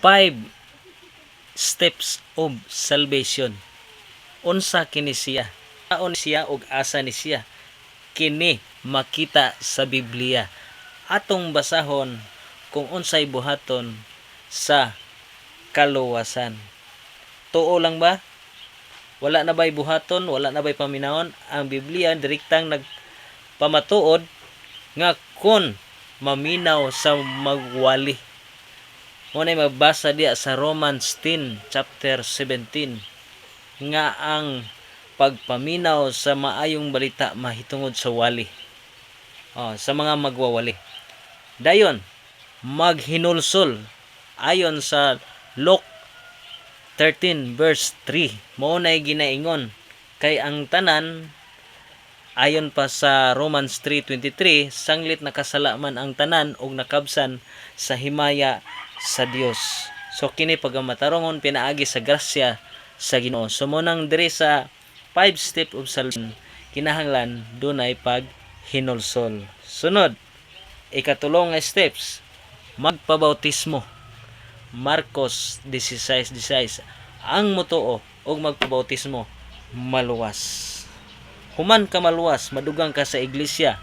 5 steps of salvation. Unsa kini siya? Aon siya og asa ni siya? Kini makita sa Biblia. Atong basahon kung unsay buhaton sa kaluwasan. Tuo lang ba? Wala na ba'y buhaton? Wala na ba'y paminahon? Ang Biblia direktang nagpamatuod nga kun maminaw sa magwali. Muna'y magbasa diya sa Romans 10 chapter 17 nga ang pagpaminaw sa maayong balita mahitungod sa wali. Sa mga magwawali. Dayon, maghinulsol ayon sa Luke 13 verse 3. Mao nay ginaingon kay ang tanan ayon pa sa Romans 3:23 sanglit nakasalaman ang tanan ug nakabsan sa himaya sa Dios. So kini pagamatarungon pinaagi sa grasya sa Ginoo. So mo nang diri sa 5 step of salvation kinahanglan dunay paghinulsol. Sunod, ikatulong nga steps, magpabautismo. Marcos 16:16. Ang motoo og magpabautismo maluwas. Human ka maluwas, madugang ka sa iglesia.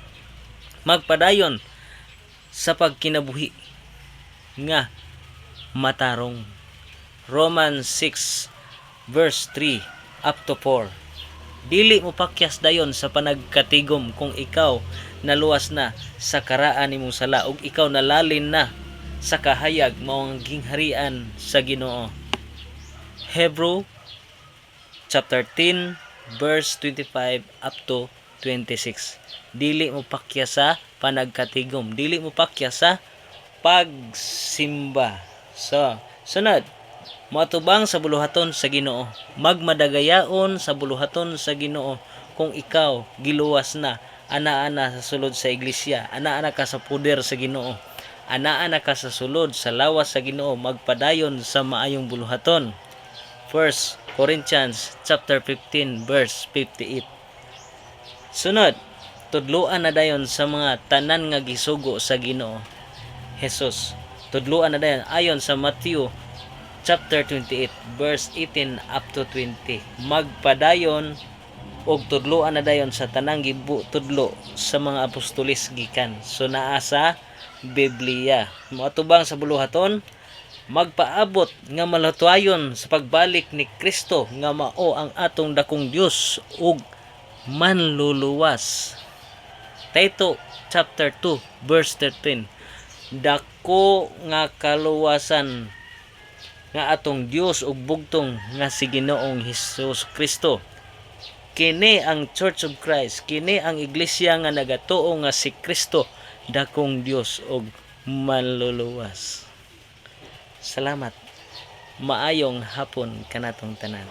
Magpadayon sa pagkinabuhi nga matarong. Romans 6 verse 3 up to 4. Dili mo pakyas dayon sa panagkatigom kung ikaw naluwas na sa karaan nimong sala ug ikaw nalalin na sa kahayag maong gingharian sa Ginoo. Hebrew chapter 10 verse 25 up to 26. Dili mo pakya sa panagkatigom, dili mo pakya sa pagsimba. So, sunod, matubang sa buluhaton sa Ginoo. Magmadagayaon sa buluhaton sa Ginoo kung ikaw giluwas na, ana-ana sa sulod sa iglesia, ana-ana ka sa puder sa Ginoo, ana-ana ka sa sulod sa lawas sa Ginoo, magpadayon sa maayong buluhaton. 1 Corinthians chapter 15 verse 58. Sunod, tudluan na dayon sa mga tanan nga gisugo sa Ginoo Jesus. Tudluan na dayon ayon sa Matthew chapter 28 verse 18 up to 20. Magpadayon og tudloan na dayon sa tanang tudlo sa mga apostolis gikan. So naa sa Biblia. Matubang sa buluhaton, magpaabot nga malatuayon sa pagbalik ni Kristo nga mao ang atong dakong Dios ug manluluwas. Tito chapter 2 verse 13. Dako nga kaluwasan nga atong Dios ug bugtong nga si Ginoong Hesus Kristo. Kini ang Church of Christ, kini ang iglesia nga nagatuo nga si Kristo dakong Dios ug manluluwas. Salamat. Maayong hapon kanatong tanan.